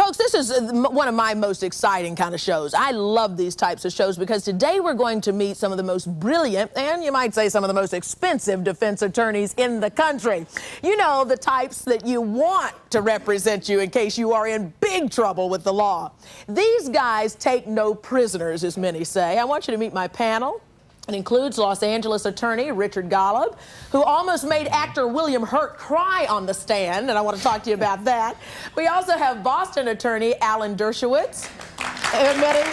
Folks, this is one of my most exciting kind of shows. I love these types of shows because today we're going to meet some of the most brilliant and you might say some of the most expensive defense attorneys in the country. You know, the types that you want to represent you in case you are in big trouble with the law. These guys take no prisoners, as many say. I want you to meet my panel. It includes Los Angeles attorney Richard Golub, who almost made actor William Hurt cry on the stand, and I want to talk to you about that. We also have Boston attorney Alan Dershowitz, who many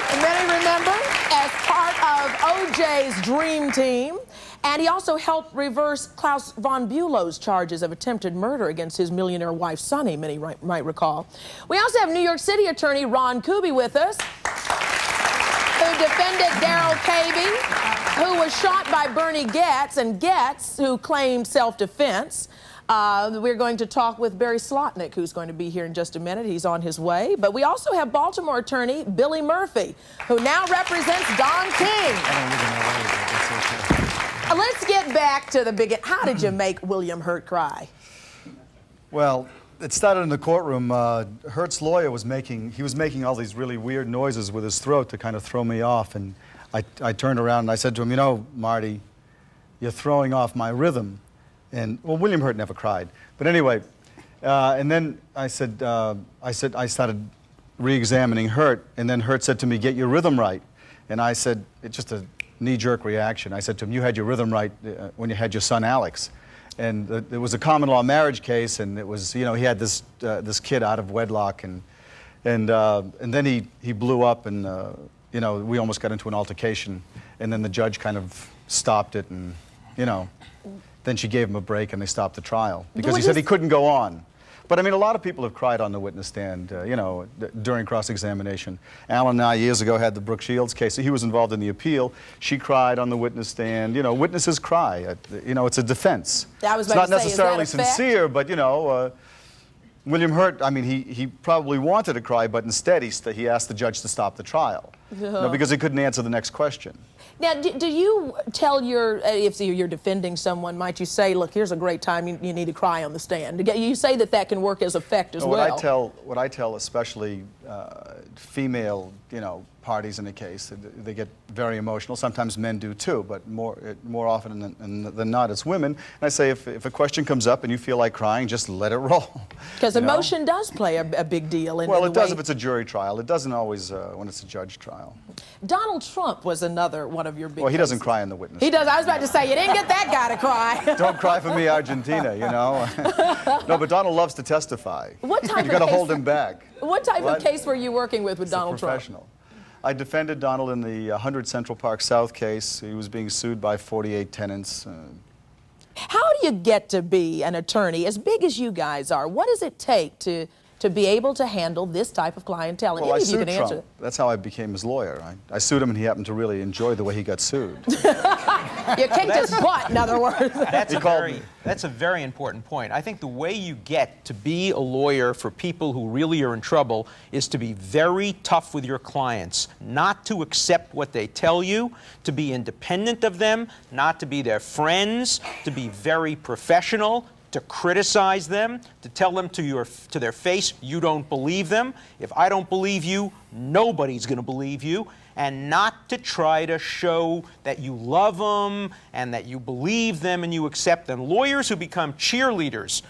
remember as part of O.J.'s dream team. And he also helped reverse Klaus von Bülow's charges of attempted murder against his millionaire wife, Sonny, many might recall. We also have New York City attorney Ron Kuby with us, who defended Daryl Kuby, who was shot by Bernie Goetz, and Goetz, who claimed self-defense. We're going to talk with Barry Slotnik, who's going to be here in just a minute. He's on his way. But we also have Baltimore attorney Billy Murphy, who now represents Don King. Let's get back to the beginning. How did you make William Hurt cry? Well, it started in the courtroom. Hurt's lawyer was making all these really weird noises with his throat to kind of throw me off. And I turned around and I said to him, you know, Marty, you're throwing off my rhythm. And, well, William Hurt never cried. But anyway, and then I started re-examining Hurt, and then Hurt said to me, get your rhythm right. And I said, it's just a knee-jerk reaction. I said to him, you had your rhythm right when you had your son Alex. And it was a common law marriage case, and it was, you know, he had this kid out of wedlock, and then he blew up, and you know, we almost got into an altercation, and then the judge kind of stopped it, and you know, then she gave him a break, and they stopped the trial because he said he couldn't go on. But I mean, a lot of people have cried on the witness stand, you know, during cross-examination. Alan and I years ago had the Brooke Shields case. He was involved in the appeal. She cried on the witness stand. You know, witnesses cry. You know, it's a defense. It's not necessarily sincere, but you know, William Hurt. I mean, he probably wanted to cry, but instead he asked the judge to stop the trial, you know, because he couldn't answer the next question. Now, do you tell if you're defending someone, might you say, look, here's a great time, you need to cry on the stand? You say that can work as effect as well. What I tell especially female, you know, parties in a case, they get very emotional. Sometimes men do too, but more often than not, it's women. And I say, if a question comes up and you feel like crying, just let it roll. Because emotion does play a big deal in Well, it does if it's a jury trial. It doesn't always when it's a judge trial. Donald Trump was another one of your big Well, he cases. doesn't cry in the witness. He does. I was about to say, you didn't get that guy to cry. Don't cry for me, Argentina, you know. No, but Donald loves to testify. What type you got to hold him back. What type of case were you working with Donald Trump? Professional. I defended Donald in the 100 Central Park South case. He was being sued by 48 tenants. How do you get to be an attorney as big as you guys are? What does it take to be able to handle this type of clientele? And well, I any of you sued can Trump. answer. That's how I became his lawyer. I sued him, and he happened to really enjoy the way he got sued. You kicked his butt, in other words. That's a very important point. I think the way you get to be a lawyer for people who really are in trouble is to be very tough with your clients, not to accept what they tell you, to be independent of them, not to be their friends, to be very professional, to criticize them, to tell them to their face, you don't believe them. If I don't believe you, nobody's going to believe you. And not to try to show that you love them and that you believe them and you accept them. Lawyers who become cheerleaders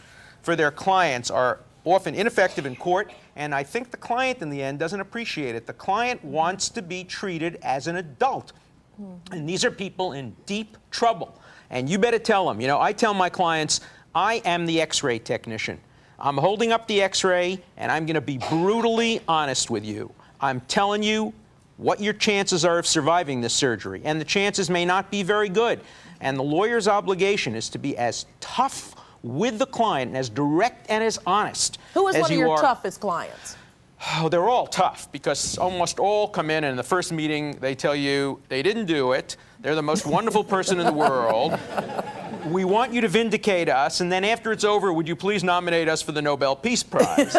for their clients are often ineffective in court, and I think the client in the end doesn't appreciate it. The client wants to be treated as an adult. And these are people in deep trouble. And you better tell them. You know, I tell my clients, I am the X-ray technician. I'm holding up the X-ray, and I'm going to be brutally honest with you. I'm telling you what your chances are of surviving this surgery, and the chances may not be very good. And the lawyer's obligation is to be as tough with the client and as direct and as honest as you are. Who is one of your toughest clients? Oh, they're all tough because almost all come in and in the first meeting they tell you they didn't do it. They're the most wonderful person in the world. We want you to vindicate us, and then after it's over, would you please nominate us for the Nobel Peace Prize?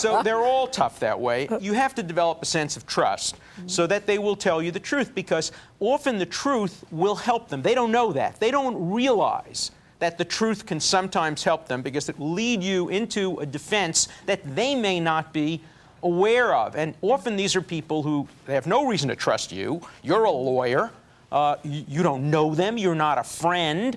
So they're all tough that way. You have to develop a sense of trust so that they will tell you the truth, because often the truth will help them. They don't know that. They don't realize that the truth can sometimes help them because it will lead you into a defense that they may not be aware of. And often these are people who they have no reason to trust you. You're a lawyer. You don't know them. You're not a friend.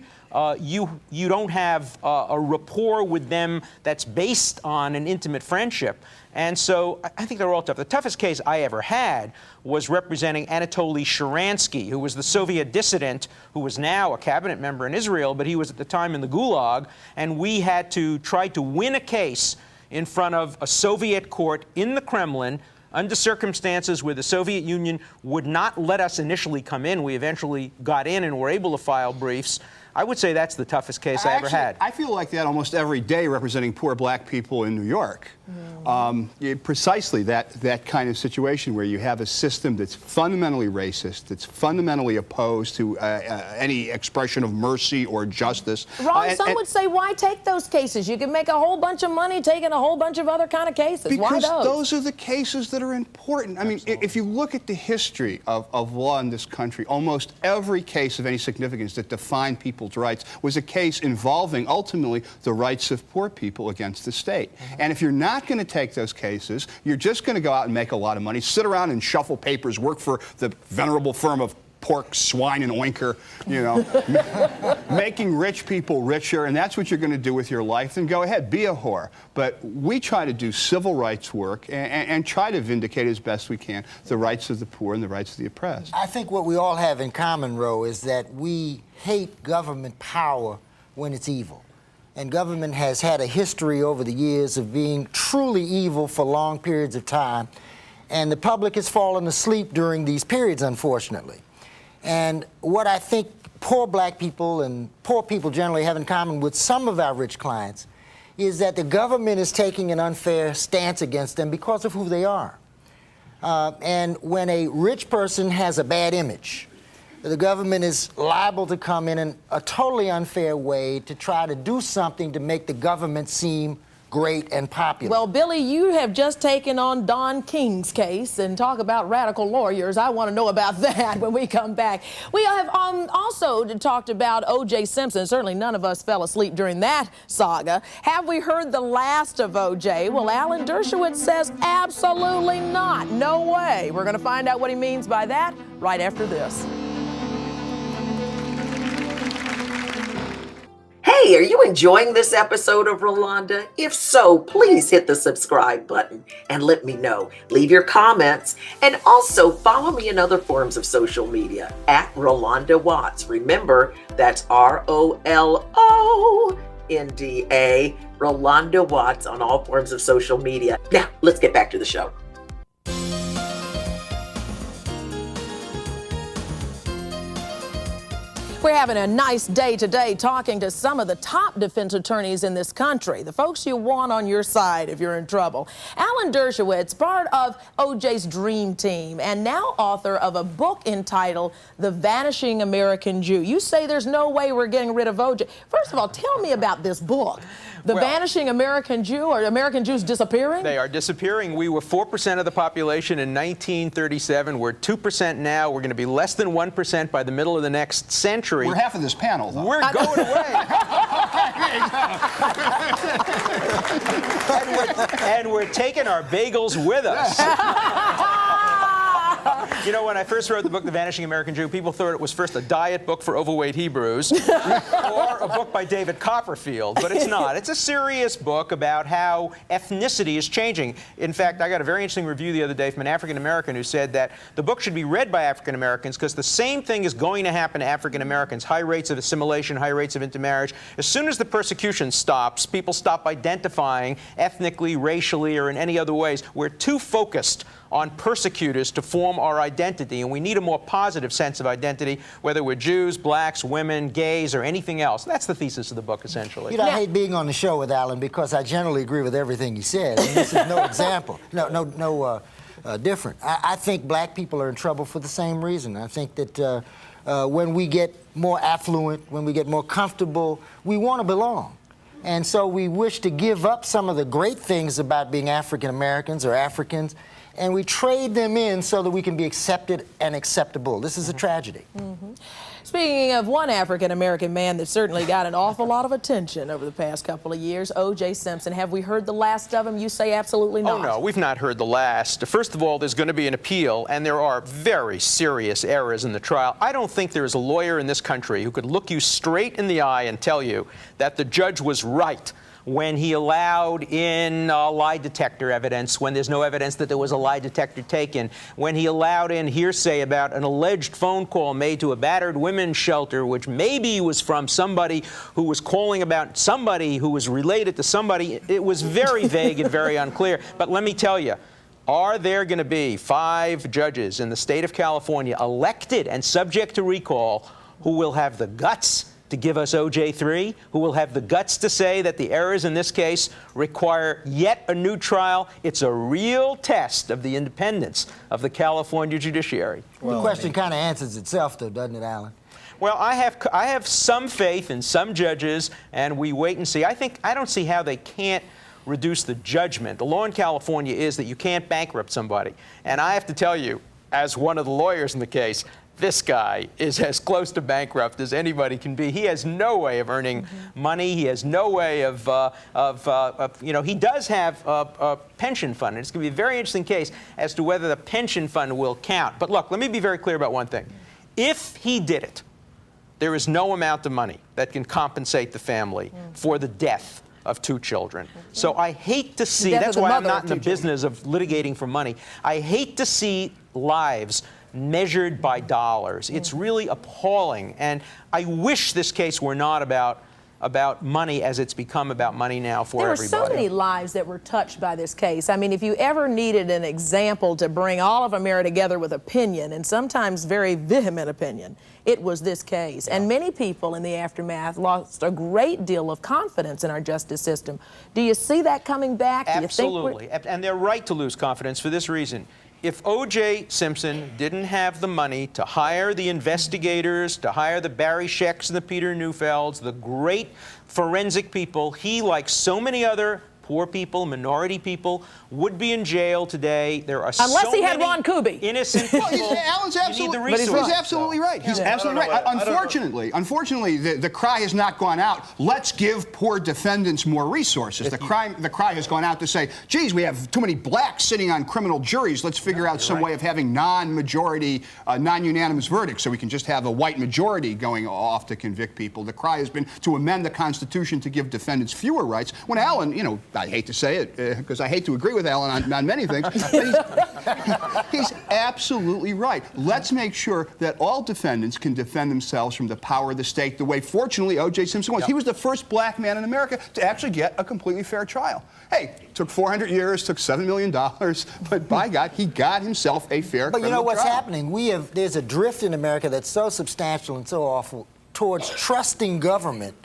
You don't have a rapport with them that's based on an intimate friendship. And so I think they're all tough. The toughest case I ever had was representing Anatoly Sharansky, who was the Soviet dissident who was now a cabinet member in Israel, but he was at the time in the Gulag. And we had to try to win a case in front of a Soviet court in the Kremlin under circumstances where the Soviet Union would not let us initially come in. We eventually got in and were able to file briefs. I would say that's the toughest case I ever had. I feel like that almost every day representing poor black people in New York. Precisely that kind of situation where you have a system that's fundamentally racist, that's fundamentally opposed to any expression of mercy or justice. Ron, some would say, why take those cases? You can make a whole bunch of money taking a whole bunch of other kind of cases. Why those? Because those are the cases that are important. I mean, if you look at the history of law in this country, almost every case of any significance that defined people's rights was a case involving, ultimately, the rights of poor people against the state. And if you're not going to take those cases, you're just going to go out and make a lot of money, sit around and shuffle papers, work for the venerable firm of Pork, Swine, and Oinker, you know, making rich people richer, and that's what you're going to do with your life, then go ahead, be a whore. But we try to do civil rights work and try to vindicate as best we can the rights of the poor and the rights of the oppressed. I think what we all have in common, Ro, is that we hate government power when it's evil. And government has had a history over the years of being truly evil for long periods of time. And the public has fallen asleep during these periods, unfortunately. And what I think poor black people and poor people generally have in common with some of our rich clients is that the government is taking an unfair stance against them because of who they are. And when a rich person has a bad image, the government is liable to come in a totally unfair way to try to do something to make the government seem great and popular. Well, Billy, you have just taken on Don King's case, and talk about radical lawyers. I want to know about that when we come back. We have also talked about O.J. Simpson. Certainly none of us fell asleep during that saga. Have we heard the last of O.J.? Well, Alan Dershowitz says absolutely not. No way. We're going to find out what he means by that right after this. Hey, are you enjoying this episode of Rolonda? If so, please hit the subscribe button and let me know. Leave your comments and also follow me in other forms of social media at Rolonda Watts. Remember, that's ROLONDA, Rolonda Watts on all forms of social media. Now, let's get back to the show. We're having a nice day today talking to some of the top defense attorneys in this country, the folks you want on your side if you're in trouble. Alan Dershowitz, part of O.J.'s dream team and now author of a book entitled The Vanishing American Jew. You say there's no way we're getting rid of O.J. First of all, tell me about this book. The Vanishing American Jew, or American Jews disappearing? They are disappearing. We were 4% of the population in 1937. We're 2% now. We're going to be less than 1% by the middle of the next century. We're half of this panel, though. We're going away. and we're taking our bagels with us. You know, when I first wrote the book, The Vanishing American Jew, people thought it was first a diet book for overweight Hebrews or a book by David Copperfield, but it's not. It's a serious book about how ethnicity is changing. In fact, I got a very interesting review the other day from an African American who said that the book should be read by African Americans because the same thing is going to happen to African Americans. High rates of assimilation, high rates of intermarriage. As soon as the persecution stops, people stop identifying ethnically, racially, or in any other ways. We're too focused on persecutors to form our identity, and we need a more positive sense of identity, whether we're Jews, blacks, women, gays, or anything else. That's the thesis of the book, essentially. You know, I hate being on the show with Alan because I generally agree with everything he said, and this is no example, no different. I think black people are in trouble for the same reason. I think that when we get more affluent, when we get more comfortable, we want to belong. And so we wish to give up some of the great things about being African Americans or Africans, and we trade them in so that we can be accepted and acceptable. This is a tragedy. Speaking of one African-American man that certainly got an awful lot of attention over the past couple of years, O.J. Simpson. Have we heard the last of him? You say absolutely not. Oh, no, we've not heard the last. First of all, there's going to be an appeal, and there are very serious errors in the trial. I don't think there is a lawyer in this country who could look you straight in the eye and tell you that the judge was right when he allowed in lie detector evidence, when there's no evidence that there was a lie detector taken, when he allowed in hearsay about an alleged phone call made to a battered women's shelter, which maybe was from somebody who was calling about somebody who was related to somebody. It was very vague and very unclear. But let me tell you, are there going to be 5 judges in the state of California elected and subject to recall who will have the guts to give us OJ3, who will have the guts to say that the errors in this case require yet a new trial? It's a real test of the independence of the California judiciary. Well, the question kind of answers itself, though, doesn't it, Alan? Well, I have some faith in some judges, and we wait and see. I don't see how they can't reduce the judgment. The law in California is that you can't bankrupt somebody. And I have to tell you, as one of the lawyers in the case, this guy is as close to bankrupt as anybody can be. He has no way of earning money. He has no way of he does have a pension fund. And it's going to be a very interesting case as to whether the pension fund will count. But look, let me be very clear about one thing. If he did it, there is no amount of money that can compensate the family for the death of 2 children. So I hate to see, that's why I'm not in the business of litigating for money. I hate to see lives measured by dollars. It's really appalling. And I wish this case were not about money as it's become about money now for everybody. There were so many lives that were touched by this case. I mean, if you ever needed an example to bring all of America together with opinion, and sometimes very vehement opinion, it was this case. And many people in the aftermath lost a great deal of confidence in our justice system. Do you see that coming back? Absolutely. And they're right to lose confidence for this reason. If O.J. Simpson didn't have the money to hire the investigators, to hire the Barry Schecks and the Peter Neufelds, the great forensic people, he, like so many other poor people, minority people, would be in jail today. There are unless so he had many Ron Kuby. Innocent people. Well, Alan's absolutely, he's absolutely right. He's absolutely right. Unfortunately, the cry has not gone out, let's give poor defendants more resources. The cry has gone out to say, geez, we have too many blacks sitting on criminal juries. Let's figure out some way of having non-majority, non-unanimous verdicts so we can just have a white majority going off to convict people. The cry has been to amend the Constitution to give defendants fewer rights. When Alan, I hate to say it because I hate to agree with Alan on many things, but he's absolutely right. Let's make sure that all defendants can defend themselves from the power of the state the way, fortunately, O.J. Simpson was. He was the first black man in America to actually get a completely fair trial. Hey, took 400 years, took $7 million, but by God, he got himself a fair criminal trial. But you know what's happening? There's a drift in America that's so substantial and so awful towards trusting government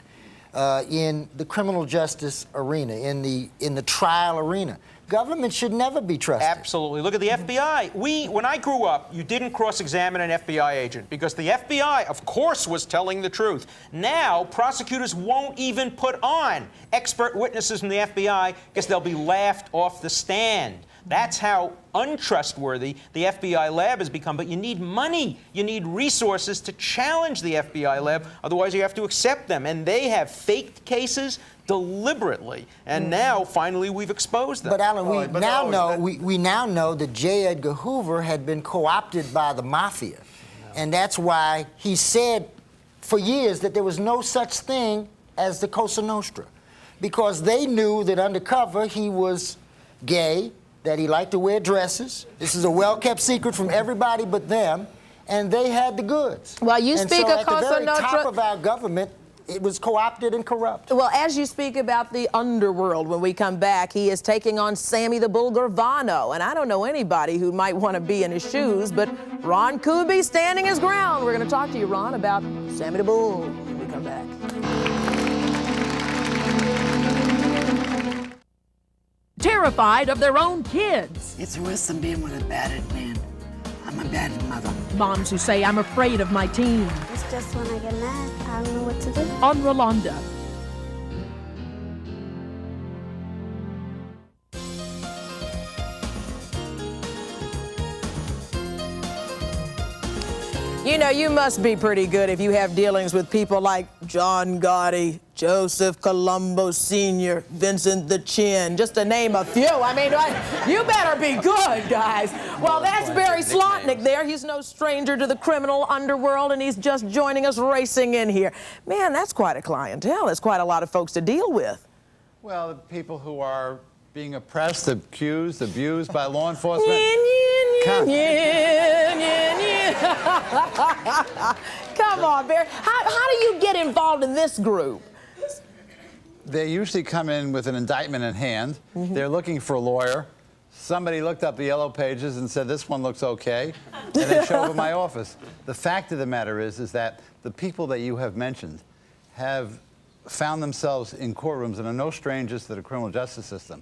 in the criminal justice arena, in the trial arena. Government should never be trusted. Absolutely. Look at the FBI. When I grew up, you didn't cross-examine an FBI agent because the FBI, of course, was telling the truth. Now, prosecutors won't even put on expert witnesses from the FBI because they'll be laughed off the stand. That's how untrustworthy the FBI lab has become. But you need money. You need resources to challenge the FBI lab. Otherwise, you have to accept them. And they have faked cases deliberately. And now, finally, we've exposed them. But, Alan, we now know that J. Edgar Hoover had been co-opted by the mafia. And that's why he said for years that there was no such thing as the Cosa Nostra. Because they knew that undercover he was gay, that he liked to wear dresses. This is a well-kept secret from everybody but them, and they had the goods. Well, you and speak so of Cosa at the very Nostra. top of our government, it was co-opted and corrupt. Well, as you speak about the underworld, when we come back, he is taking on Sammy the Bull Garvano. And I don't know anybody who might want to be in his shoes, but Ron Kuby standing his ground. We're going to talk to you, Ron, about Sammy the Bull when we come back. Terrified of their own kids. It's worse than being with a battered man. I'm a battered mother. Moms who say, I'm afraid of my teen. It's just when I get mad, I don't know what to do. On Rolonda. You know, you must be pretty good if you have dealings with people like John Gotti, Joseph Colombo Sr., Vincent the Chin, just to name a few. I mean, you better be good, guys. Well, that's Barry Slotnik there. He's no stranger to the criminal underworld, and he's just joining us racing in here. Man, that's quite a clientele. That's quite a lot of folks to deal with. Well, the people who are being oppressed, accused, abused by law enforcement. Come on, Barry. How do you get involved in this group? They usually come in with an indictment in hand. They're looking for a lawyer. Somebody looked up the yellow pages and said, this one looks okay, and they show up at my office. The fact of the matter is that the people that you have mentioned have found themselves in courtrooms and are no strangers to the criminal justice system.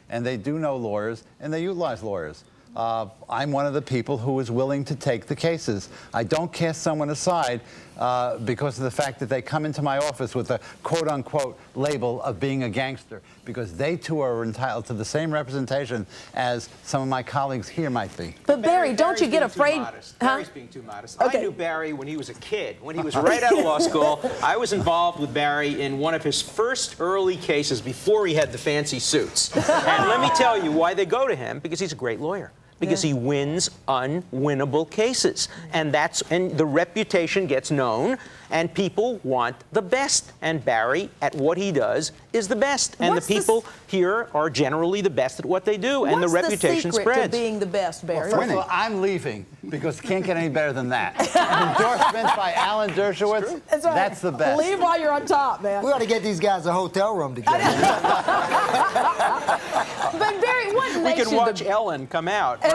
And they do know lawyers, and they utilize lawyers. I'm one of the people who is willing to take the cases. I don't cast someone aside because of the fact that they come into my office with a quote-unquote label of being a gangster, because they too are entitled to the same representation as some of my colleagues here might be. But Barry, don't you get afraid? Barry's being too modest. Okay. I knew Barry when he was a kid. When he was right out of law school, I was involved with Barry in one of his first early cases before he had the fancy suits. And let me tell you why they go to him, because he's a great lawyer. Because he wins unwinnable cases. And the reputation gets known, and people want the best. And Barry, at what he does, is the best. And the people here are generally the best at what they do, and the reputation spreads. What's the secret to being the best, Barry? Well, first of all, I'm leaving, because it can't get any better than that. An endorsement by Alan Dershowitz, That's right. That's the best. Leave while you're on top, man. We ought to get these guys a hotel room together. But Barry, what We makes can you watch Ellen come out. Right?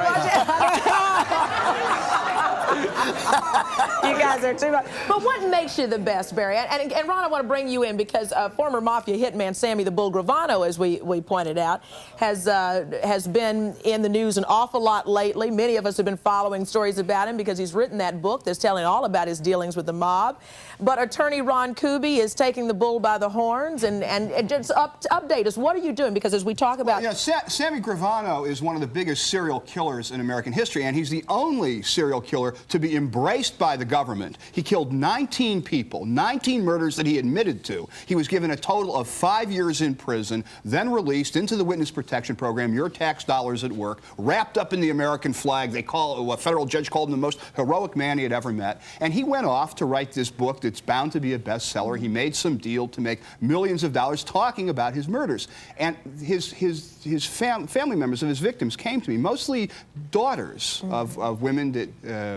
You guys are too much. But what makes you the best, Barry? And Ron, I want to bring you in because former Mafia hitman Sammy the Bull Gravano, as we pointed out, has been in the news an awful lot lately. Many of us have been following stories about him because he's written that book that's telling all about his dealings with the mob. But attorney Ron Kuby is taking the bull by the horns and just update us. What are you doing? Because as we talk about... Well, Sammy Gravano is one of the biggest serial killers in American history, and he's the only serial killer to be embraced by the government. He killed 19 people, 19 murders that he admitted to. He was given a total of 5 years in prison, then released into the witness protection program, your tax dollars at work, wrapped up in the American flag. A federal judge called him the most heroic man he had ever met. And he went off to write this book that's bound to be a bestseller. He made some deal to make millions of dollars talking about his murders. And his family members of his victims came to me, mostly daughters of women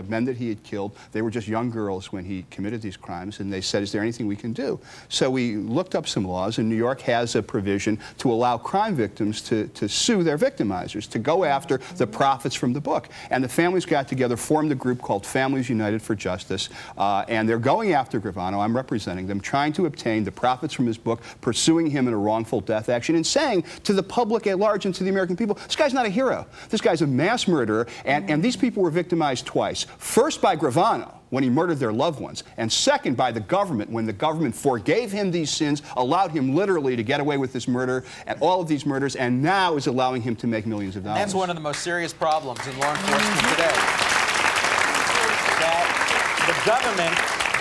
men that he had killed. They were just young girls when he committed these crimes, and they said, is there anything we can do? So we looked up some laws, and New York has a provision to allow crime victims to sue their victimizers, to go after the profits from the book. And the families got together, formed a group called Families United for Justice, and they're going after Gravano. I'm representing them, trying to obtain the profits from his book, pursuing him in a wrongful death action, and saying to the public at large and to the American people, this guy's not a hero. This guy's a mass murderer, and these people were victimized twice. First by Gravano, when he murdered their loved ones, and second by the government, when the government forgave him these sins, allowed him literally to get away with this murder and all of these murders, and now is allowing him to make millions of dollars. That's one of the most serious problems in law enforcement today. That the government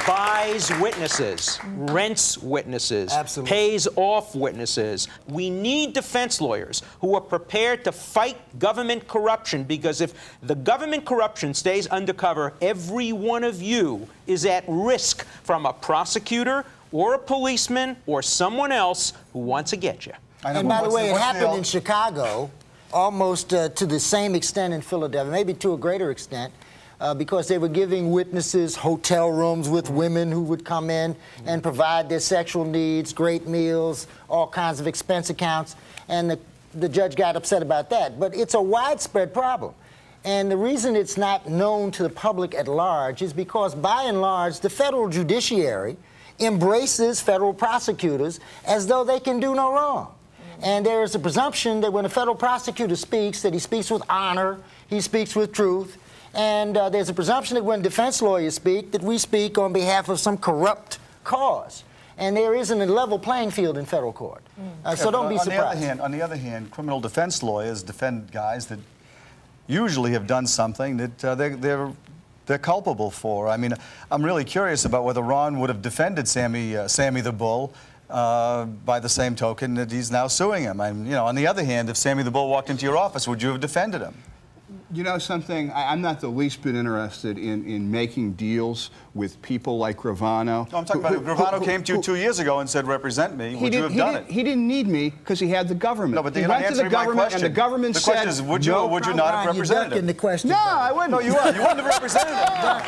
buys witnesses, rents witnesses, Absolutely. pays off witnesses. We need defense lawyers who are prepared to fight government corruption, because if the government corruption stays undercover, every one of you is at risk from a prosecutor or a policeman or someone else who wants to get you. And by the way, it happened in Chicago, almost to the same extent in Philadelphia, maybe to a greater extent, because they were giving witnesses hotel rooms with women who would come in and provide their sexual needs, great meals, all kinds of expense accounts, and the judge got upset about that. But it's a widespread problem. And the reason it's not known to the public at large is because, by and large, the federal judiciary embraces federal prosecutors as though they can do no wrong. And there is a presumption that when a federal prosecutor speaks, that he speaks with honor, he speaks with truth, and there's a presumption that when defense lawyers speak, that we speak on behalf of some corrupt cause. And there isn't a level playing field in federal court. So don't be surprised. On the other hand, criminal defense lawyers defend guys that usually have done something that they're they're culpable for. I mean, I'm really curious about whether Ron would have defended Sammy the Bull by the same token that he's now suing him. And, you know, on the other hand, if Sammy the Bull walked into your office, would you have defended him? You know something? I'm not the least bit interested in making deals with people like Gravano. No, I'm talking about Gravano came to you 2 years ago and said, represent me. Would you have done it? He didn't need me because he had the government. No, but he you're went not to the answering my government, question. and the government the said, question is, would you or would you not have represented him? The question, no, I wouldn't. No, you wouldn't. You wouldn't have represented him.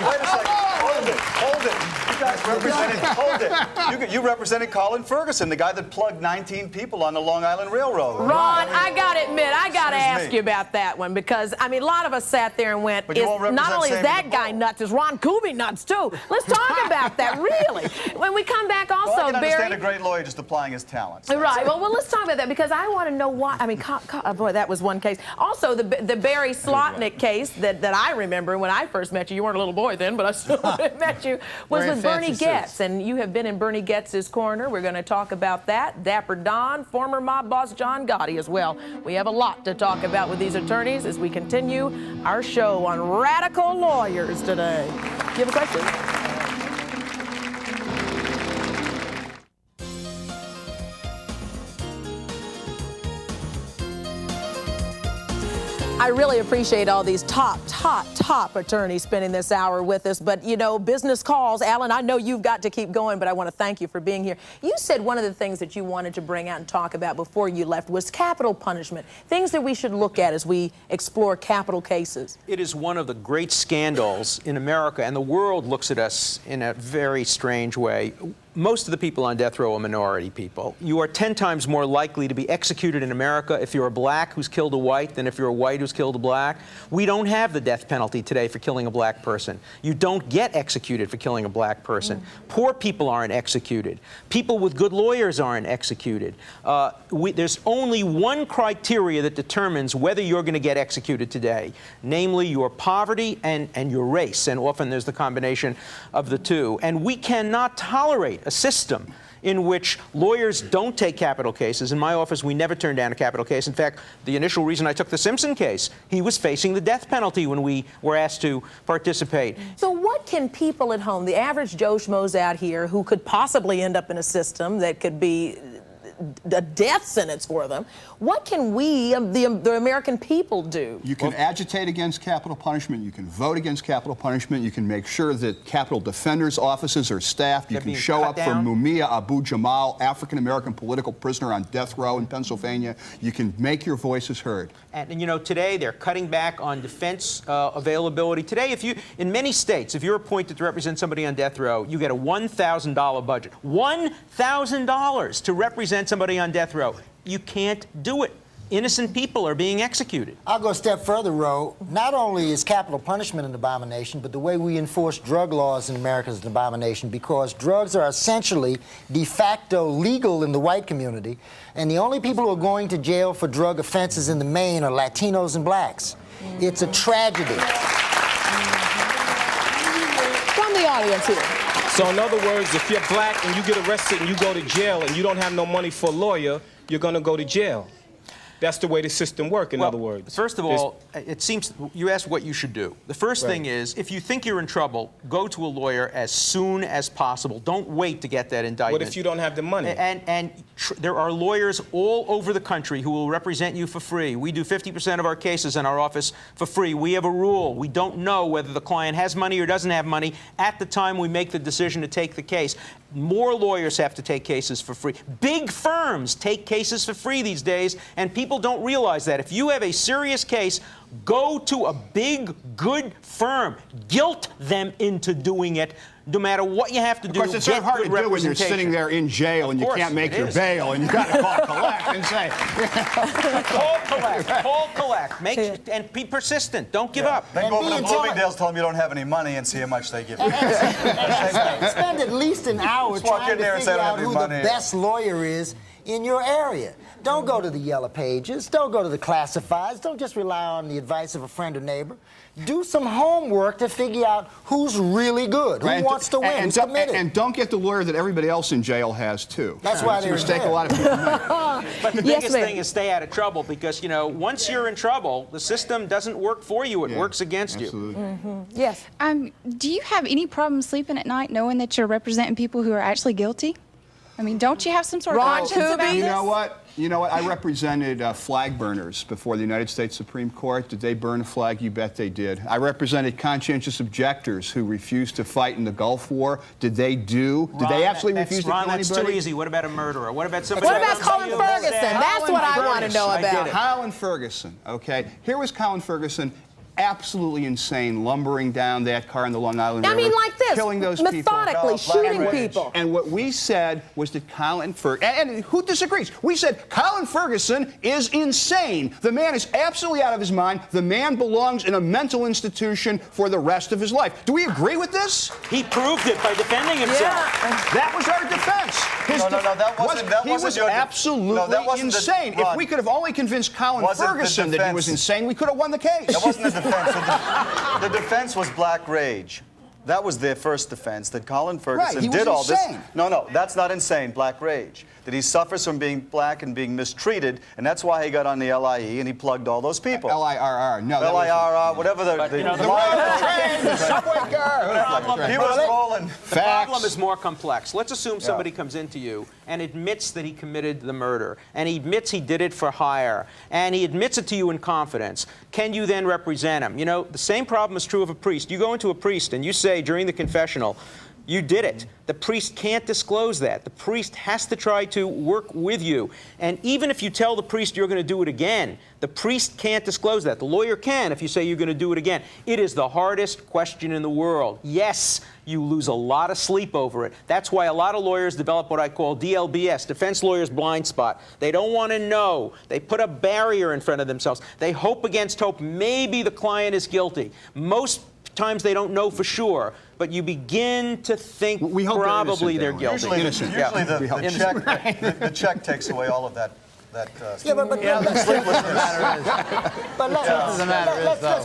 Wait a second. Hold it. Hold it. You guys represented, hold it. You represented Colin Ferguson, the guy that plugged 19 people on the Long Island Railroad. Ron, I got to admit, I got to ask you about that one because, I mean, a lot of us sat there and went, not only is that guy nuts, is Ron Kuby nuts too? Let's talk about that, really. When we come back also, well, I can understand Barry. a great lawyer just applying his talents. Right, well, let's talk about that because I want to know why. I mean, boy, that was one case. Also, the Barry Slotnik case that I remember when I first met you, you weren't a little boy then, but I still met you, was with Bernie Goetz. And you have been in Bernie Goetz's corner. We're going to talk about that. Dapper Don, former mob boss John Gotti as well. We have a lot to talk about with these attorneys as we continue our show on radical lawyers today. Do you have a question? I really appreciate all these top attorneys spending this hour with us. But, you know, business calls. Alan, I know you've got to keep going, but I want to thank you for being here. You said one of the things that you wanted to bring out and talk about before you left was capital punishment, things that we should look at as we explore capital cases. It is one of the great scandals in America, and the world looks at us in a very strange way. Most of the people on death row are minority people. You are 10 times more likely to be executed in America if you're a black who's killed a white than if you're a white who's killed a black. We don't have the death penalty today for killing a black person. You don't get executed for killing a black person. Poor people aren't executed. People with good lawyers aren't executed. There's only one criteria that determines whether you're going to get executed today, namely your poverty and your race. And often there's the combination of the two. And we cannot tolerate a system in which lawyers don't take capital cases. In my office, we never turn down a capital case. In fact, the initial reason I took the Simpson case, he was facing the death penalty when we were asked to participate. So what can people at home, the average Joe Schmoes out here who could possibly end up in a system that could be a death sentence for them, what can we, the American people, do? You can agitate against capital punishment. You can vote against capital punishment. You can make sure that capital defenders' offices are staffed. You can show up for Mumia Abu Jamal, African-American political prisoner on death row in Pennsylvania. You can make your voices heard. And you know, today they're cutting back on defense availability. Today, in many states, if you're appointed to represent somebody on death row, you get a $1,000 budget. $1,000 to represent somebody on death row. You can't do it. Innocent people are being executed. I'll go a step further, Ro. Not only is capital punishment an abomination, but the way we enforce drug laws in America is an abomination because drugs are essentially de facto legal in the white community, and the only people who are going to jail for drug offenses in the main are Latinos and blacks. It's a tragedy. From the audience here. So in other words, if you're black and you get arrested and you go to jail and you don't have no money for a lawyer, you're going to go to jail. That's the way the system works, in other words. First of all, it seems you asked what you should do. The first thing is, if you think you're in trouble, go to a lawyer as soon as possible. Don't wait to get that indictment. What if you don't have the money? And there are lawyers all over the country who will represent you for free. We do 50% of our cases in our office for free. We have a rule. We don't know whether the client has money or doesn't have money at the time we make the decision to take the case. More lawyers have to take cases for free. Big firms take cases for free these days, and people don't realize that. If you have a serious case, go to a big, good firm. Guilt them into doing it, no matter what you have to do. Of course, it's so hard to do when you're sitting there in jail and you can't make your bail, and you got to call collect and say, call collect, and be persistent. Don't give up. Then go over to Bloomingdale's, tell them you don't have any money, and see how much they give you. Spend at least an hour trying to figure out who the best lawyer is in your area. Don't go to the yellow pages. Don't go to the classifieds. Don't just rely on the advice of a friend or neighbor. Do some homework to figure out who's really good, who wants to win, who's committed. And don't get the lawyer that everybody else in jail has, too. That's why it's a they're mistake there. a lot of people make. But the biggest thing is stay out of trouble because, you know, once you're in trouble, the system doesn't work for you. It works against you. Yes. Do you have any problem sleeping at night knowing that you're representing people who are actually guilty? I mean, don't you have some sort of conscience about this? You know what? I represented flag burners before the United States Supreme Court. Did they burn a flag? You bet they did. I represented conscientious objectors who refused to fight in the Gulf War. Did they do? Did they actually refuse to kill anybody? That's too easy. What about a murderer? What about somebody? What about Colin Ferguson? That's what I want to know about. Colin Ferguson, okay? Here was Colin Ferguson, absolutely insane, lumbering down that car in the Long Island River. I mean, like this, killing those methodically shooting people. And what we said was that Colin Ferguson, and who disagrees? We said Colin Ferguson is insane. The man is absolutely out of his mind. The man belongs in a mental institution for the rest of his life. Do we agree with this? He proved it by defending himself. Yeah. That was our defense. He was absolutely insane. If we could have only convinced Colin Ferguson that he was insane, we could have won the case. That wasn't the defense. The defense was black rage. That was their first defense, that Colin Ferguson did all this. No, that's not insane, black rage. That he suffers from being black and being mistreated, and that's why he got on the LIE and he plugged all those people. LIRR, no. LIRR, whatever the subway car. He was rolling. The problem is more complex. Let's assume somebody comes into you and admits that he committed the murder, and he admits he did it for hire, and he admits it to you in confidence. Can you then represent him? You know, the same problem is true of a priest. You go into a priest and you say during the confessional, you did it. The priest can't disclose that. The priest has to try to work with you. And even if you tell the priest you're going to do it again, the priest can't disclose that. The lawyer can if you say you're going to do it again. It is the hardest question in the world. Yes, you lose a lot of sleep over it. That's why a lot of lawyers develop what I call DLBS, defense lawyer's blind spot. They don't want to know. They put a barrier in front of themselves. They hope against hope maybe the client is guilty. Most times they don't know for sure, but you begin to think probably they're guilty. Usually the check takes away all of that. Let's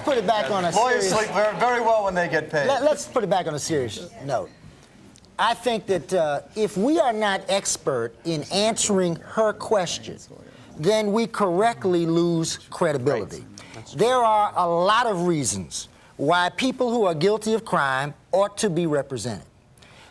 put it back on a lawyers serious. sleep very well when they get paid. Let's put it back on a serious note. I think that if we are not expert in answering her question, then we correctly lose credibility. There are a lot of reasons why people who are guilty of crime ought to be represented.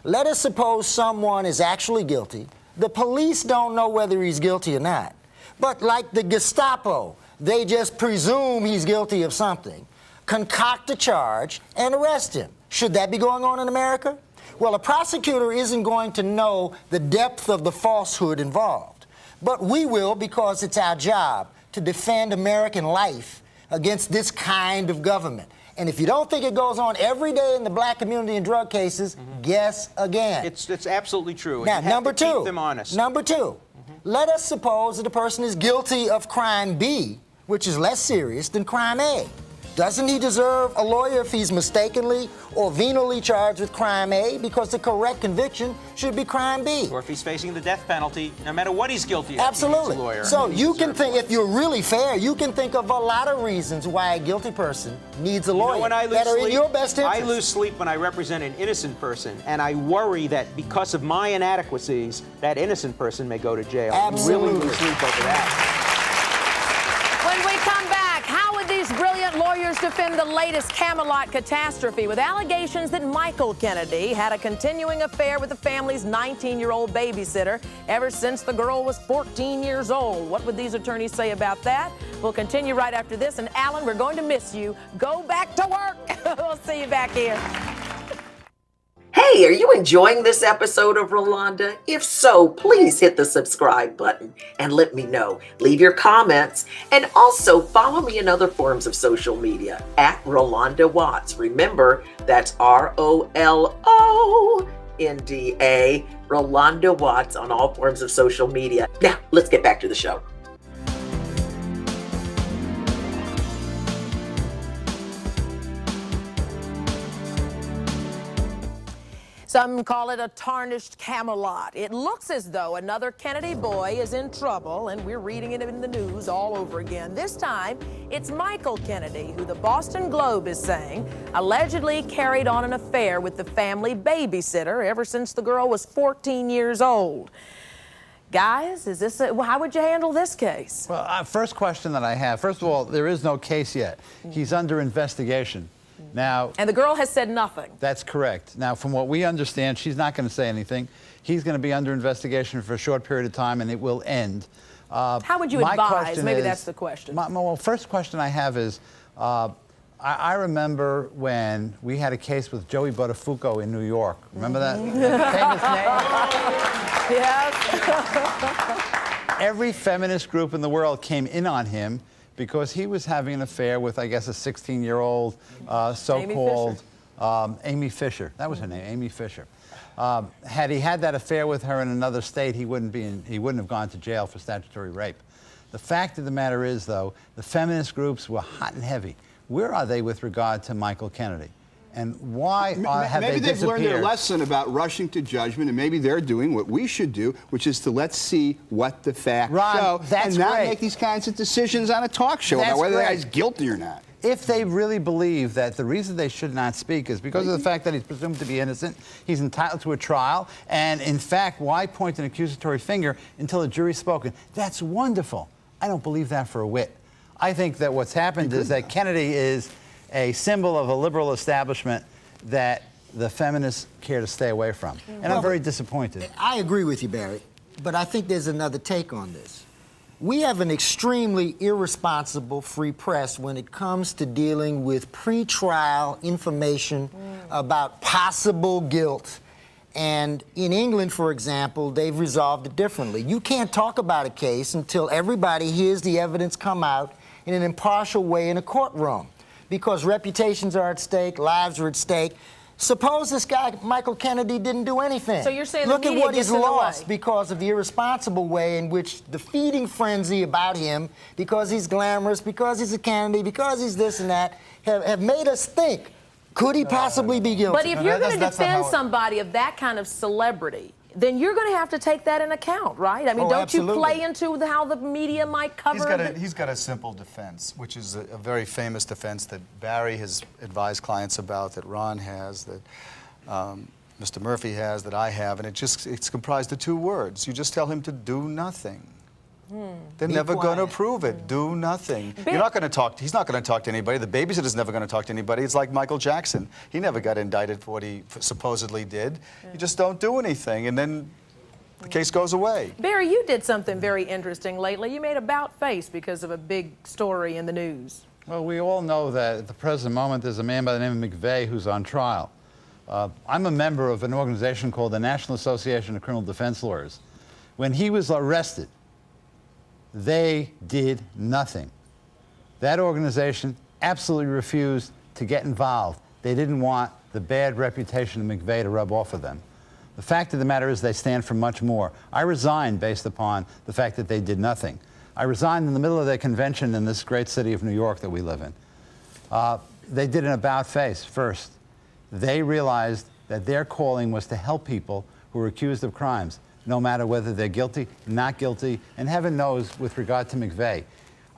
Let us suppose someone is actually guilty. The police don't know whether he's guilty or not. But like the Gestapo, they just presume he's guilty of something, concoct a charge, and arrest him. Should that be going on in America? Well, a prosecutor isn't going to know the depth of the falsehood involved. But we will, because it's our job to defend American life against this kind of government. And if you don't think it goes on every day in the black community in drug cases, guess again. It's absolutely true. Now, number two. Keep them honest. Number two. Let us suppose that a person is guilty of crime B, which is less serious than crime A. Doesn't he deserve a lawyer if he's mistakenly or venally charged with crime A? Because the correct conviction should be crime B. Or if he's facing the death penalty, no matter what he's guilty of, absolutely. He needs a lawyer. So you can think, if you're really fair, you can think of a lot of reasons why a guilty person needs a lawyer that are in your best interest. I lose sleep when I represent an innocent person, and I worry that because of my inadequacies, that innocent person may go to jail. Absolutely. I really lose sleep over that. When we come back, how would these brilliant lawyers defend the latest Camelot catastrophe with allegations that Michael Kennedy had a continuing affair with the family's 19-year-old babysitter ever since the girl was 14 years old? What would these attorneys say about that? We'll continue right after this. And Alan, we're going to miss you. Go back to work. We'll see you back here. Hey, are you enjoying this episode of Rolonda? If so, please hit the subscribe button and let me know. Leave your comments and also follow me in other forms of social media at Rolonda Watts. Remember, that's ROLONDA, Rolonda Watts on all forms of social media. Now, let's get back to the show. Some call it a tarnished Camelot. It looks as though another Kennedy boy is in trouble, and we're reading it in the news all over again. This time, it's Michael Kennedy, who the Boston Globe is saying allegedly carried on an affair with the family babysitter ever since the girl was 14 years old. Guys, how would you handle this case? Well, first question that I have, first of all, there is no case yet. He's under investigation. Now, and the girl has said nothing. That's correct. Now, from what we understand, she's not going to say anything. He's going to be under investigation for a short period of time, and it will end. How would you advise? Maybe that's the question. Well, first question I have is, I remember when we had a case with Joey Buttafuoco in New York. Remember that? Famous name? Yes. Every feminist group in the world came in on him because he was having an affair with, I guess, a 16-year-old so-called Amy Fisher. That was her name, Amy Fisher. Had he had that affair with her in another state, he wouldn't have gone to jail for statutory rape. The fact of the matter is, though, the feminist groups were hot and heavy. Where are they with regard to Michael Kennedy? And why have they disappeared? Maybe they've learned their lesson about rushing to judgment, and maybe they're doing what we should do, which is to let's see what the facts show, and not make these kinds of decisions on a talk show about whether the guy's guilty or not. If they really believe that the reason they should not speak is because of the fact that he's presumed to be innocent, he's entitled to a trial, and in fact, why point an accusatory finger until a jury's spoken? That's wonderful. I don't believe that for a whit. I think that what's happened is that Kennedy is a symbol of a liberal establishment that the feminists care to stay away from. And I'm very disappointed. I agree with you, Barry, but I think there's another take on this. We have an extremely irresponsible free press when it comes to dealing with pre-trial information about possible guilt. And in England, for example, they've resolved it differently. You can't talk about a case until everybody hears the evidence come out in an impartial way in a courtroom, because reputations are at stake, lives are at stake. Suppose this guy, Michael Kennedy, didn't do anything. So you're saying look the at media what he's gets in the lost way. because of the irresponsible way in which the feeding frenzy about him, because he's glamorous, because he's a Kennedy, because he's this and that, have made us think, could he possibly be guilty? But if you're going to defend somebody of that kind of celebrity, then you're going to have to take that in account, right? I mean, don't you play into how the media might cover it? He's got a simple defense, which is a very famous defense that Barry has advised clients about, that Ron has, that Mr. Murphy has, that I have, and it's comprised of two words. You just tell him to do nothing. They're never going to prove it. Do nothing. You're not going to talk. He's not going to talk to anybody. The babysitter's never going to talk to anybody. It's like Michael Jackson. He never got indicted for what he supposedly did. You just don't do anything, and then the case goes away. Barry, you did something very interesting lately. You made about face because of a big story in the news. Well, we all know that at the present moment there's a man by the name of McVeigh who's on trial. I'm a member of an organization called the National Association of Criminal Defense Lawyers. When he was arrested, they did nothing. That organization absolutely refused to get involved. They didn't want the bad reputation of McVeigh to rub off of them. The fact of the matter is they stand for much more. I resigned based upon the fact that they did nothing. I resigned in the middle of their convention in this great city of New York that we live in. They did an about face first. They realized that their calling was to help people who were accused of crimes, no matter whether they're guilty, not guilty, and heaven knows with regard to McVeigh.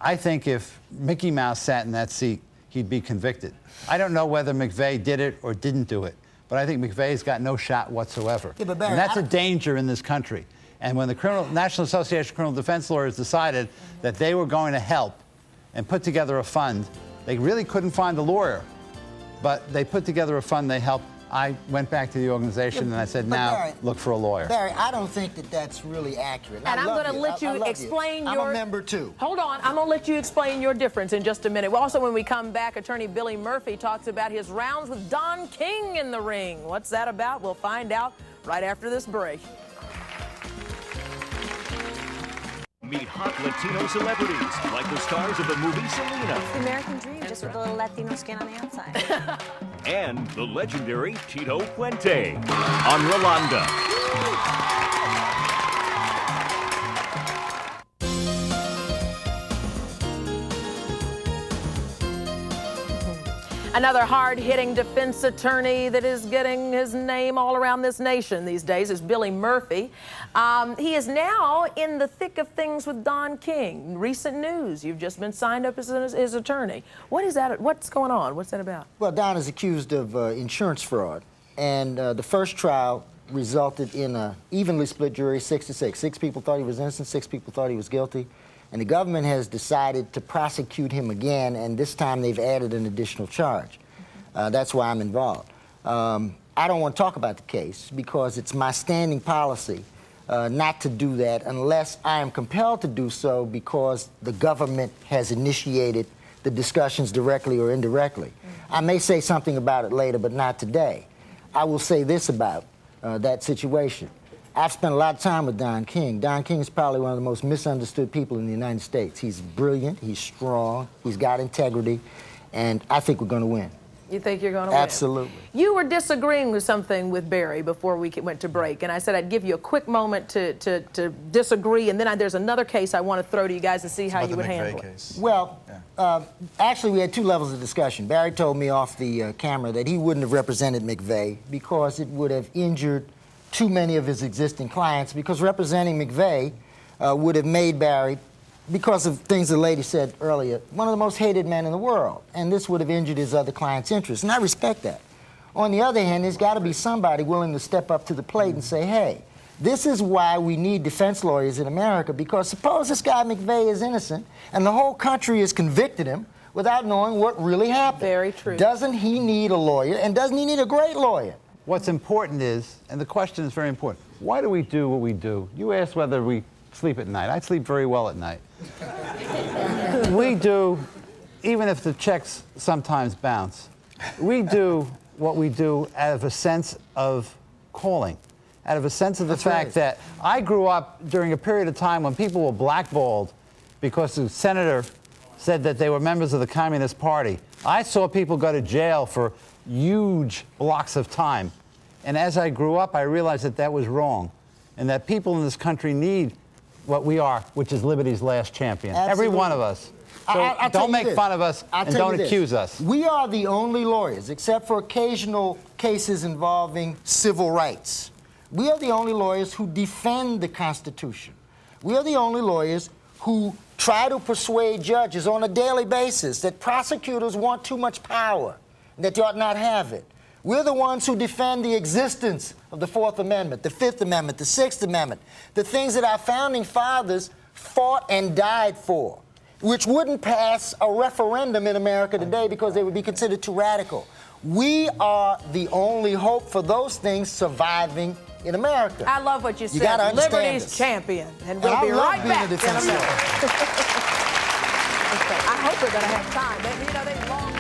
I think if Mickey Mouse sat in that seat, he'd be convicted. I don't know whether McVeigh did it or didn't do it, but I think McVeigh's got no shot whatsoever. Yeah, but Barry, and that's a danger in this country. And when the National Association of Criminal Defense Lawyers decided that they were going to help and put together a fund, they really couldn't find a lawyer, but they put together a fund, they helped. I went back to the organization and I said, now Barry, look for a lawyer. Barry, I don't think that that's really accurate. And I'm going to let you explain your... I'm a member too. Hold on. I'm going to let you explain your difference in just a minute. Also, when we come back, attorney Billy Murphy talks about his rounds with Don King in the ring. What's that about? We'll find out right after this break. Meet hot Latino celebrities, like the stars of the movie Selena. The American dream, just with a little Latino skin on the outside. And the legendary Tito Puente on Rolonda. Another hard-hitting defense attorney that is getting his name all around this nation these days is Billy Murphy. He is now in the thick of things with Don King. Recent news, you've just been signed up as his attorney. What is that? What's going on? What's that about? Well, Don is accused of insurance fraud, and the first trial resulted in an evenly split jury, 6-6. 6 people thought he was innocent, 6 people thought he was guilty. And the government has decided to prosecute him again, and this time they've added an additional charge. That's why I'm involved. I don't want to talk about the case because it's my standing policy not to do that unless I am compelled to do so because the government has initiated the discussions directly or indirectly. I may say something about it later, but not today. I will say this about that situation. I've spent a lot of time with Don King. Don King is probably one of the most misunderstood people in the United States. He's brilliant, he's strong, he's got integrity, and I think we're going to win. You think you're going to win? Absolutely. You were disagreeing with something with Barry before we went to break, and I said I'd give you a quick moment to disagree, and then there's another case I want to throw to you guys to see how you would handle it. Well, actually, we had 2 levels of discussion. Barry told me off the camera that he wouldn't have represented McVeigh because it would have injured too many of his existing clients, because representing McVeigh would have made Barry, because of things the lady said earlier, one of the most hated men in the world, and this would have injured his other clients' interests, and I respect that. On the other hand, there's got to be somebody willing to step up to the plate and say, hey, this is why we need defense lawyers in America, because suppose this guy McVeigh is innocent and the whole country has convicted him without knowing what really happened. Very true. Doesn't he need a lawyer, and doesn't he need a great lawyer? What's important is, and the question is very important, why do we do what we do? You asked whether we sleep at night. I sleep very well at night. We do, even if the checks sometimes bounce, we do what we do out of a sense of calling, out of a sense of the fact that I grew up during a period of time when people were blackballed because the senator said that they were members of the Communist Party. I saw people go to jail for huge blocks of time. And as I grew up, I realized that that was wrong, and that people in this country need what we are, which is liberty's last champion. Absolutely. Every one of us. So don't make fun of us and don't accuse us. We are the only lawyers, except for occasional cases involving civil rights. We are the only lawyers who defend the Constitution. We are the only lawyers who try to persuade judges on a daily basis that prosecutors want too much power, that they ought not have it. We're the ones who defend the existence of the 4th Amendment, the 5th Amendment, the 6th Amendment, the things that our founding fathers fought and died for, which wouldn't pass a referendum in America today because they would be considered too radical. We are the only hope for those things surviving in America. I love what you said. Gotta understand Liberty's this. champion. And we'll be right back in a minute. I hope we're going to have time. But, you know, they long.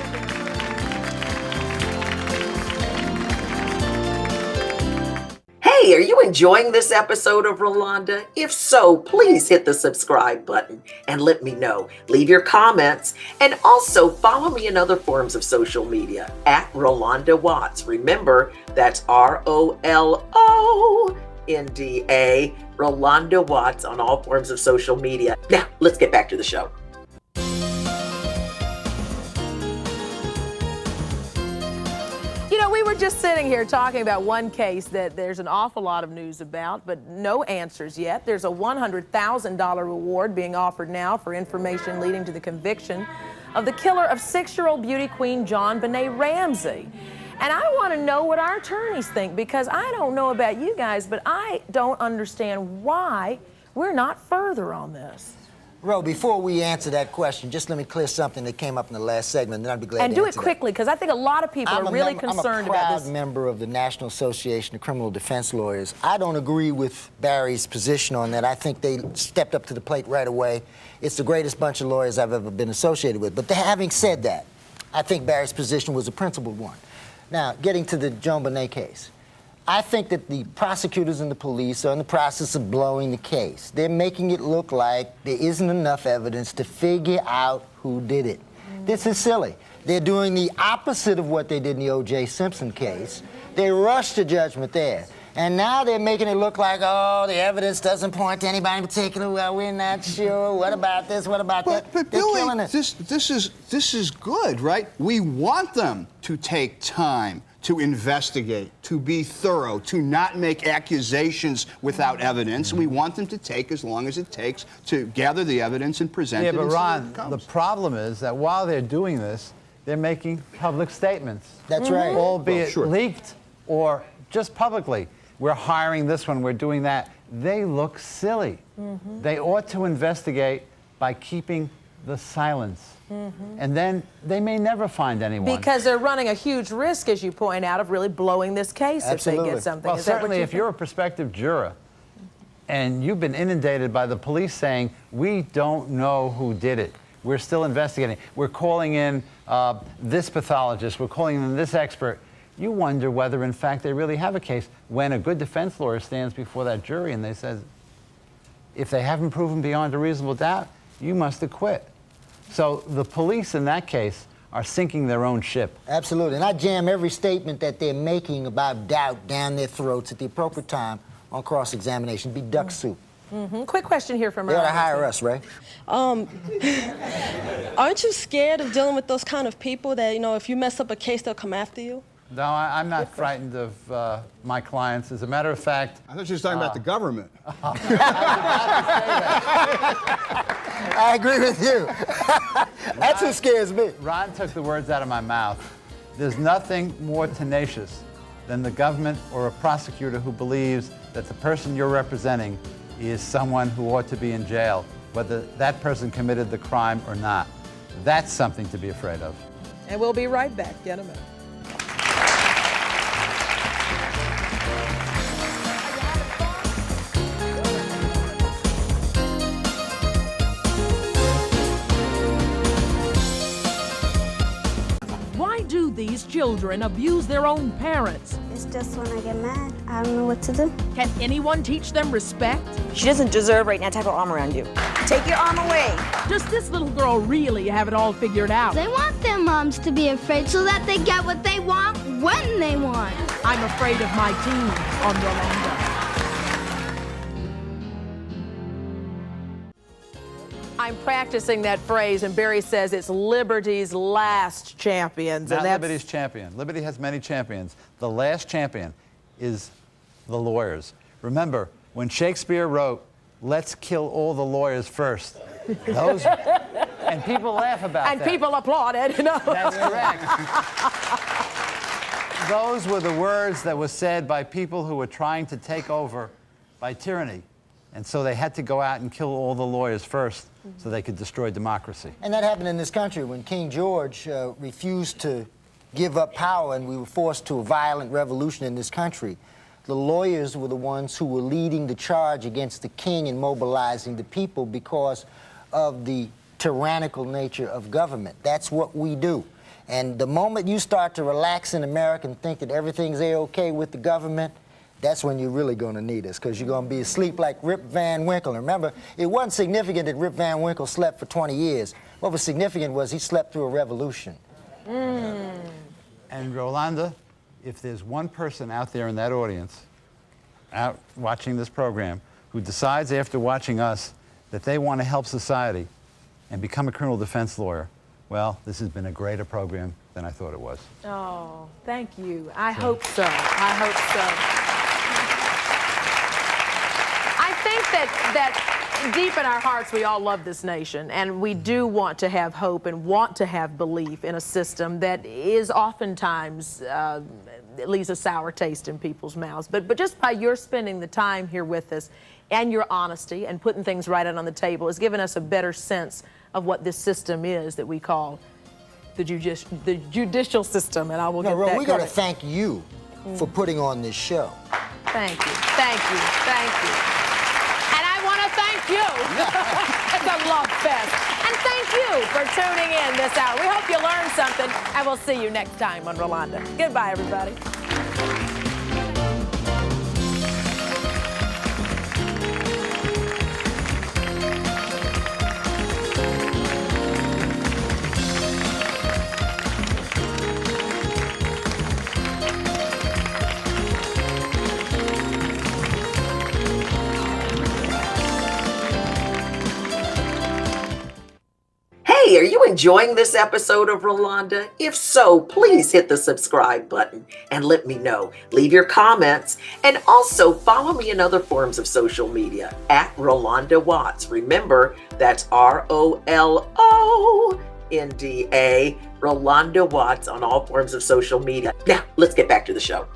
Hey, are you enjoying this episode of Rolonda? If so, please hit the subscribe button and let me know. Leave your comments and also follow me in other forms of social media at Rolonda Watts. Remember, that's ROLONDA, Rolonda Watts on all forms of social media. Now, let's get back to the show. You know, we were just sitting here talking about one case that there's an awful lot of news about, but no answers yet. There's a $100,000 reward being offered now for information leading to the conviction of the killer of 6-year-old beauty queen JonBenet Ramsey. And I want to know what our attorneys think, because I don't know about you guys, but I don't understand why we're not further on this. Ro, before we answer that question, just let me clear something that came up in the last segment, and then I'd be glad to answer that. And do it quickly, because I think a lot of people are really concerned about this. I'm a proud member of the National Association of Criminal Defense Lawyers. I don't agree with Barry's position on that. I think they stepped up to the plate right away. It's the greatest bunch of lawyers I've ever been associated with. But having said that, I think Barry's position was a principled one. Now, getting to the JonBenet case. I think that the prosecutors and the police are in the process of blowing the case. They're making it look like there isn't enough evidence to figure out who did it. This is silly. They're doing the opposite of what they did in the O.J. Simpson case. They rushed to judgment there. And now they're making it look like, oh, the evidence doesn't point to anybody in particular. Well, we're not sure. What about this? What about that? But They're Billy, killing it. this is good, right? We want them to take time to investigate, to be thorough, to not make accusations without evidence. We want them to take as long as it takes to gather the evidence and present it. Yeah, but and see Ron, where it comes. the problem is that while they're doing this, they're making public statements. That's right. Albeit leaked or just publicly. We're hiring this one, we're doing that. They look silly. They ought to investigate by keeping the silence. And then they may never find anyone. Because they're running a huge risk, as you point out, of really blowing this case Absolutely. if they get something. Well, Is that what certainly you if think? you're a prospective juror and you've been inundated by the police saying, we don't know who did it. We're still investigating. We're calling in this pathologist. We're calling in this expert. You wonder whether, in fact, they really have a case. When a good defense lawyer stands before that jury and they says, if they haven't proven beyond a reasonable doubt, you must acquit. So the police in that case are sinking their own ship. Absolutely. And I jam every statement that they're making about doubt down their throats at the appropriate time on cross-examination. Be duck soup. Quick question here from They ought to hire us, Ray. Aren't you scared of dealing with those kind of people that, you know, if you mess up a case, they'll come after you? No, I'm not frightened of my clients. As a matter of fact... I thought you were talking about the government. I agree with you. That's who scares me. Ron took the words out of my mouth. There's nothing more tenacious than the government or a prosecutor who believes that the person you're representing is someone who ought to be in jail, whether that person committed the crime or not. That's something to be afraid of. And we'll be right back in a minute. Why do these children abuse their own parents? It's just when I get mad, I don't know what to do. Can anyone teach them respect? She doesn't deserve right now to have her arm around you. Take your arm away. Does this little girl really have it all figured out? They want their moms to be afraid so that they get what they want when they want. I'm afraid of my team on Rolonda. I'm practicing that phrase, and Barry says it's Liberty's last champions. Not and that's Liberty's champion. Liberty has many champions. The last champion is the lawyers. Remember, when Shakespeare wrote, "Let's kill all the lawyers first," and people laugh about that. And people applauded. No. That's correct. Those were the words that were said by people who were trying to take over by tyranny. And so they had to go out and kill all the lawyers first so they could destroy democracy. And that happened in this country when King George refused to give up power and we were forced to a violent revolution in this country. The lawyers were the ones who were leading the charge against the king and mobilizing the people because of the tyrannical nature of government. That's what we do. And the moment you start to relax in America and think that everything's A-okay with the government, that's when you're really going to need us, because you're going to be asleep like Rip Van Winkle. And remember, it wasn't significant that Rip Van Winkle slept for 20 years. What was significant was he slept through a revolution. And Rolonda, if there's one person out there in that audience, out watching this program, who decides after watching us that they want to help society and become a criminal defense lawyer, well, this has been a greater program than I thought it was. Oh, thank you. I hope so. I hope so. I think that deep in our hearts, we all love this nation, and we do want to have hope and want to have belief in a system that is oftentimes leaves a sour taste in people's mouths. But just by your spending the time here with us and your honesty and putting things right out on the table has given us a better sense of what this system is that we call the judicial system, and I will get that we got to correct. thank you for putting on this show. Thank you, thank you, thank you. And I want to thank you. It's a love fest. And thank you for tuning in this hour. We hope you learned something, and we'll see you next time on Rolonda. Goodbye, everybody. Hey, are you enjoying this episode of Rolonda? If so, please hit the subscribe button and let me know. Leave your comments and also follow me in other forms of social media at Rolonda Watts. Remember, that's ROLONDA, Rolonda Watts on all forms of social media. Now, let's get back to the show.